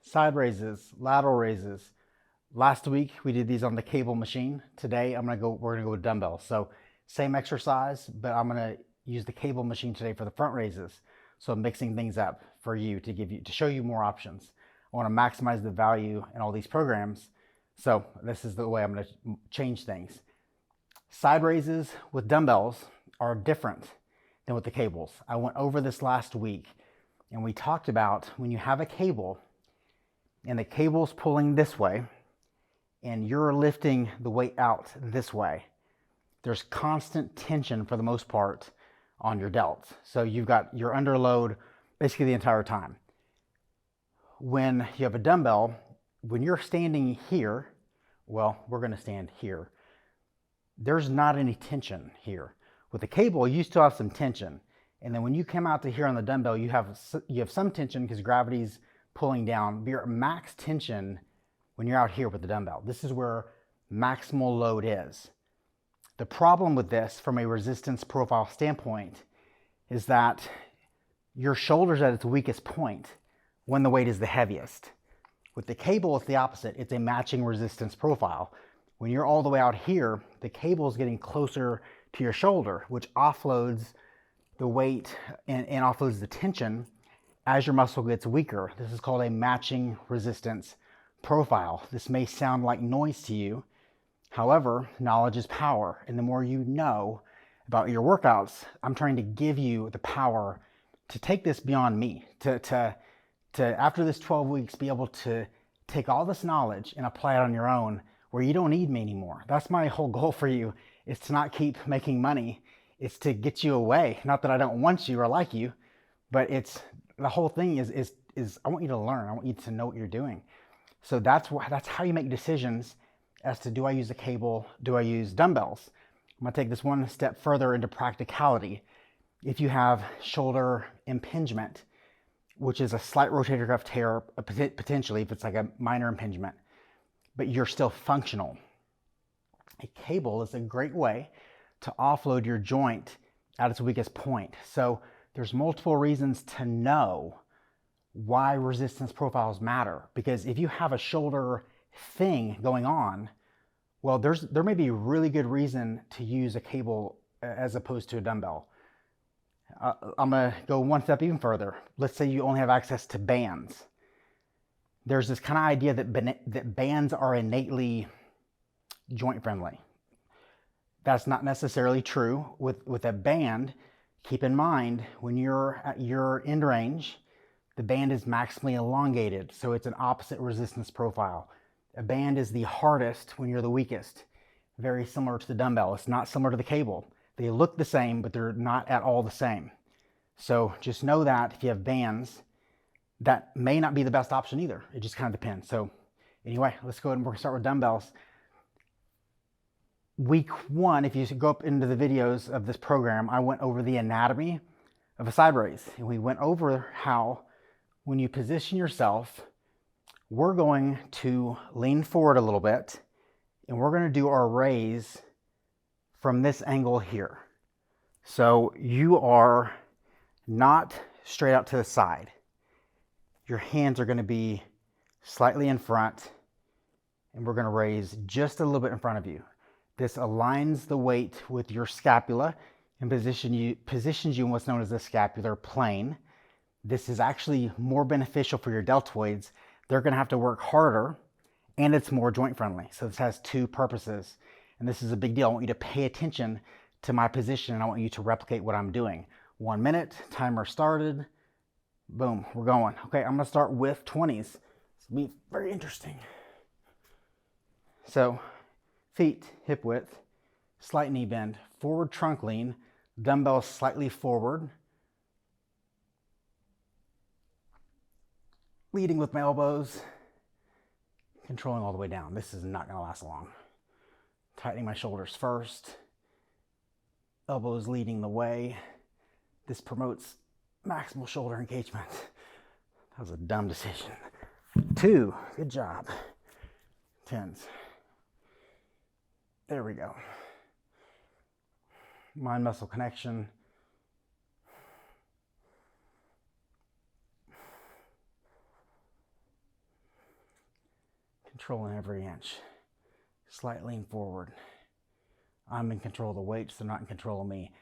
side raises, lateral raises. Last week we did these on the cable machine. Today we're gonna go with dumbbells. So same exercise, but I'm gonna use the cable machine today for the front raises. So I'm mixing things up for you to show you more options. I want to maximize the value in all these programs. So this is the way I'm gonna change things. Side raises with dumbbells are different than with the cables. I went over this last week and we talked about when you have a cable and the cable's pulling this way and you're lifting the weight out this way, there's constant tension for the most part on your delts. So you've got your under load basically the entire time. When you have a dumbbell, when you're standing here, well, we're gonna stand here, there's not any tension here. With the cable, you still have some tension. And then when you come out to here on the dumbbell, you have some tension because gravity's pulling down. But you're at max tension when you're out here with the dumbbell. This is where maximal load is. The problem with this from a resistance profile standpoint is that your shoulder's at its weakest point when the weight is the heaviest. With the cable, it's the opposite. It's a matching resistance profile. When you're all the way out here, the cable is getting closer to your shoulder, which offloads the weight and offloads the tension as your muscle gets weaker. This is called a matching resistance profile. This may sound like noise to you. However, knowledge is power. And the more you know about your workouts, I'm trying to give you the power to take this beyond me, to after this 12 weeks, be able to take all this knowledge and apply it on your own where you don't need me anymore. That's my whole goal for you, is to not keep making money. It's to get you away. Not that I don't want you or like you, but it's the whole thing is I want you to learn. I want you to know what you're doing. So that's how you make decisions as to, do I use a cable? Do I use dumbbells? I'm gonna take this one step further into practicality. If you have shoulder impingement, which is a slight rotator cuff tear, potentially if it's like a minor impingement, but you're still functional, a cable is a great way to offload your joint at its weakest point. So there's multiple reasons to know why resistance profiles matter. Because if you have a shoulder thing going on, well, there may be a really good reason to use a cable as opposed to a dumbbell. I'm gonna go one step even further. Let's say you only have access to bands. There's this kind of idea that bands are innately joint friendly. That's not necessarily true. With a band, keep in mind, when you're at your end range, the band is maximally elongated, so it's an opposite resistance profile. A band is the hardest when you're the weakest. Very similar to the dumbbell. It's not similar to the cable. They look the same, but they're not at all the same. So just know that if you have bands, that may not be the best option either. It just kind of depends. So anyway, let's go ahead and we're gonna start with dumbbells. Week one, if you go up into the videos of this program, I went over the anatomy of a side raise. And we went over how when you position yourself, we're going to lean forward a little bit and we're gonna do our raise from this angle here. So you are not straight out to the side. Your hands are gonna be slightly in front and we're gonna raise just a little bit in front of you. This aligns the weight with your scapula and positions you in what's known as the scapular plane. This is actually more beneficial for your deltoids. They're gonna have to work harder and it's more joint friendly. So this has two purposes. And this is a big deal. I want you to pay attention to my position and I want you to replicate what I'm doing. 1 minute, timer started. Boom, we're going. Okay, I'm gonna start with 20s. This will be very interesting. So, feet hip width, slight knee bend, forward trunk lean, dumbbells slightly forward. Leading with my elbows, controlling all the way down. This is not gonna last long. Tightening my shoulders first, elbows leading the way. This promotes maximal shoulder engagement. That was a dumb decision. 2, good job. 10s. There we go. Mind muscle connection. controlling every inch. Slight lean forward. I'm in control of the weights, they're not in control of me.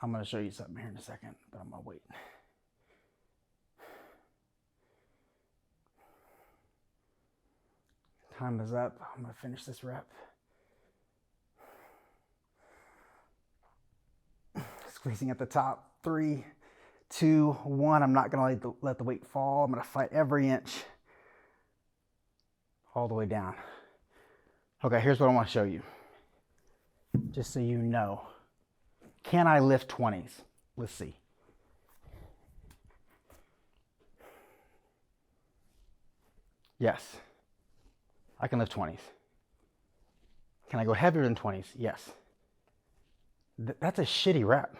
I'm going to show you something here in a second, but I'm going to wait. Time is up. I'm going to finish this rep. Squeezing at the top. 3, 2, 1. I'm not going to let the weight fall. I'm going to fight every inch all the way down. Okay, here's what I want to show you. Just so you know. Can I lift 20s? Let's see. Yes. I can lift 20s. Can I go heavier than 20s? Yes. That's a shitty rep.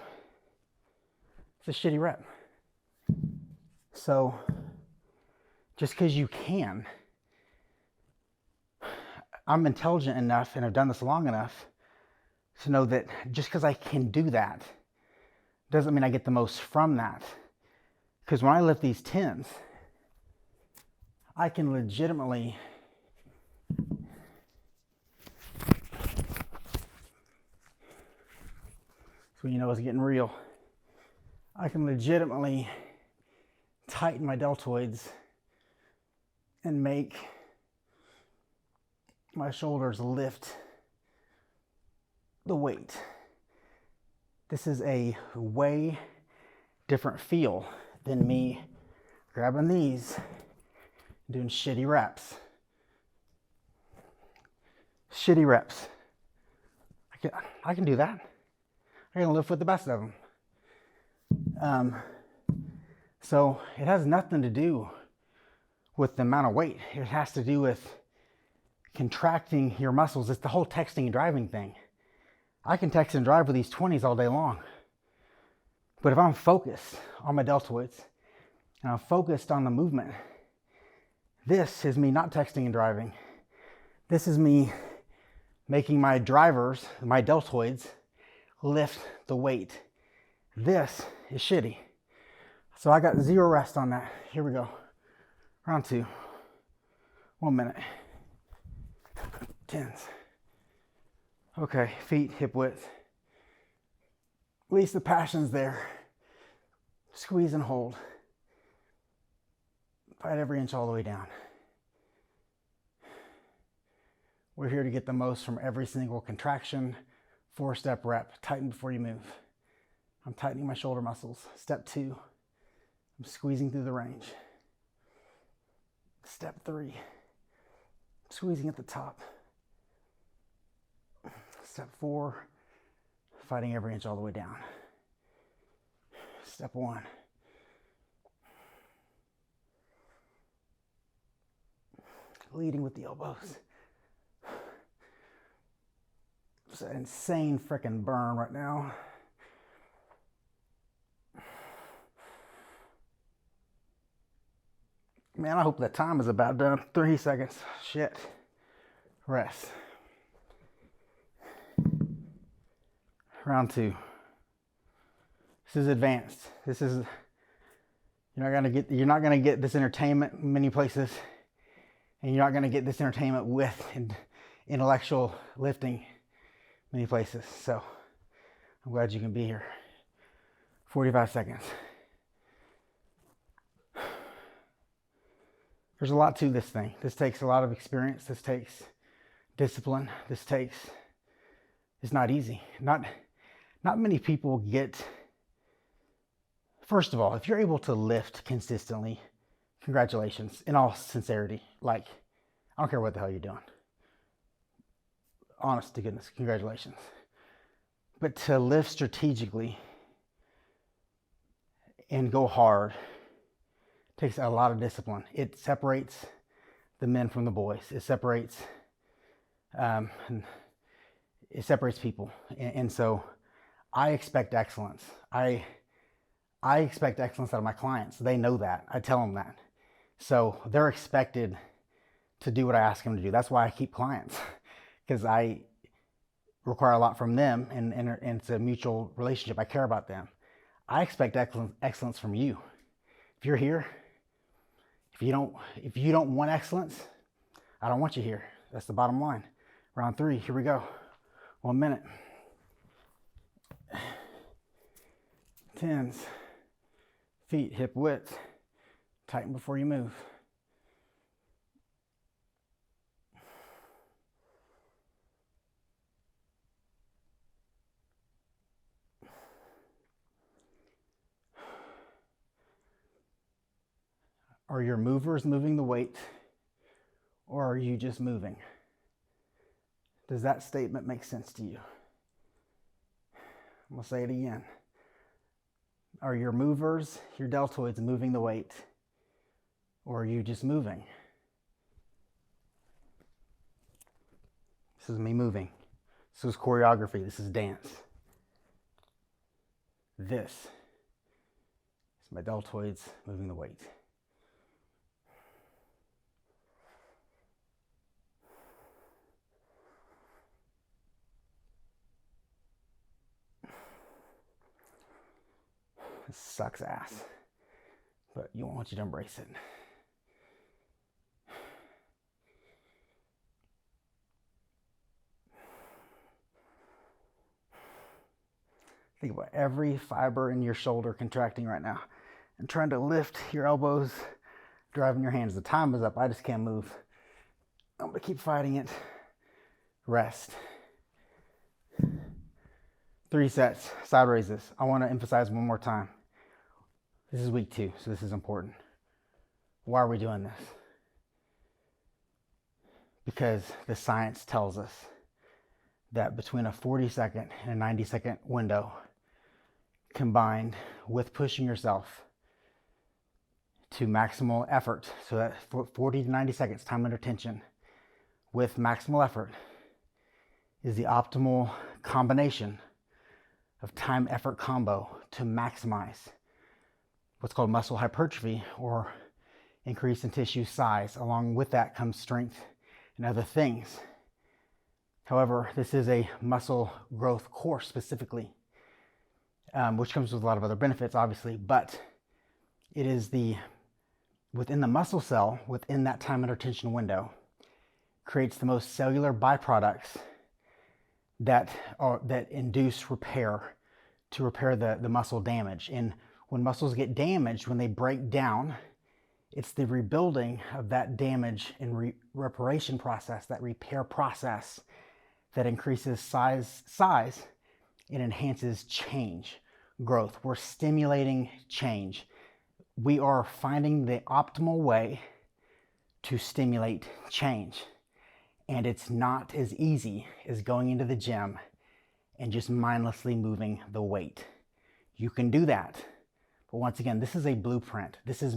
It's a shitty rep. So, just because you can, I'm intelligent enough and have done this long enough to know that just because I can do that doesn't mean I get the most from that. Because when I lift these 10s, I can legitimately so you know it's getting real. I can legitimately tighten my deltoids and make my shoulders lift the weight. This is a way different feel than me grabbing these, doing shitty reps. Shitty reps. I can do that. I can lift with the best of them. So it has nothing to do with the amount of weight. It has to do with contracting your muscles. It's the whole texting and driving thing. I can text and drive with these 20s all day long. But if I'm focused on my deltoids and I'm focused on the movement, this is me not texting and driving. This is me making my drivers, my deltoids, lift the weight. This is shitty. So I got 0 rest on that. Here we go. Round 2. 1 minute. 10s. Okay, feet hip width. At least the passion's there. Squeeze and hold. Fight every inch all the way down. We're here to get the most from every single contraction. 4-step rep. Tighten before you move. I'm tightening my shoulder muscles. Step 2. I'm squeezing through the range. Step 3. Squeezing at the top. Step 4. Fighting every inch all the way down. Step 1. Leading with the elbows. It's an insane freaking burn right now. Man, I hope that time is about done. 3 seconds. Shit. Rest. Round 2. This is advanced. This is you're not gonna get this entertainment many places, and you're not gonna get this entertainment with intellectual lifting many places. So I'm glad you can be here. 45 seconds. There's a lot to this thing. This takes a lot of experience. This takes discipline. It's not easy. Not many people get, first of all, if you're able to lift consistently, congratulations, in all sincerity. Like, I don't care what the hell you're doing. Honest to goodness, congratulations. But to lift strategically and go hard takes a lot of discipline. It separates the men from the boys. It separates people. And so I expect excellence. I expect excellence out of my clients. They know that. I tell them that. So they're expected to do what I ask them to do. That's why I keep clients, because I require a lot from them, and it's a mutual relationship. I care about them. I expect excellence from you. If you're here, if you don't want excellence, I don't want you here. That's the bottom line. Round 3, here we go. 1 minute. 10s. Feet hip width. Tighten before you move. Are your movers moving the weight, or are you just moving? Does that statement make sense to you? I'm going to say it again. Are your movers, your deltoids, moving the weight, or are you just moving? This is me moving. This is choreography. This is dance. This is my deltoids moving the weight. This sucks ass, but I want you to embrace it. Think about every fiber in your shoulder contracting right now and trying to lift your elbows, driving your hands. The time is up. I just can't move. I'm going to keep fighting it. Rest. 3 sets, side raises. I want to emphasize one more time. This is week 2, so this is important. Why are we doing this? Because the science tells us that between a 40-second and a 90-second window, combined with pushing yourself to maximal effort, so that 40 to 90 seconds time under tension with maximal effort is the optimal combination of time effort combo to maximize what's called muscle hypertrophy, or increase in tissue size. Along with that comes strength and other things. However, this is a muscle growth course specifically, which comes with a lot of other benefits, obviously, but it is within the muscle cell, within that time under tension window, creates the most cellular byproducts that induce repair, to repair the muscle damage. And when muscles get damaged, when they break down, it's the rebuilding of that damage and reparation process, that repair process, that increases size and enhances change, growth. We're stimulating change. We are finding the optimal way to stimulate change. And it's not as easy as going into the gym and just mindlessly moving the weight. You can do that. But once again, this is a blueprint. This is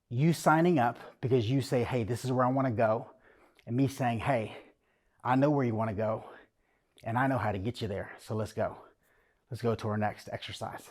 you signing up because you say, hey, this is where I want to go. And me saying, hey, I know where you want to go and I know how to get you there. So let's go. Let's go to our next exercise.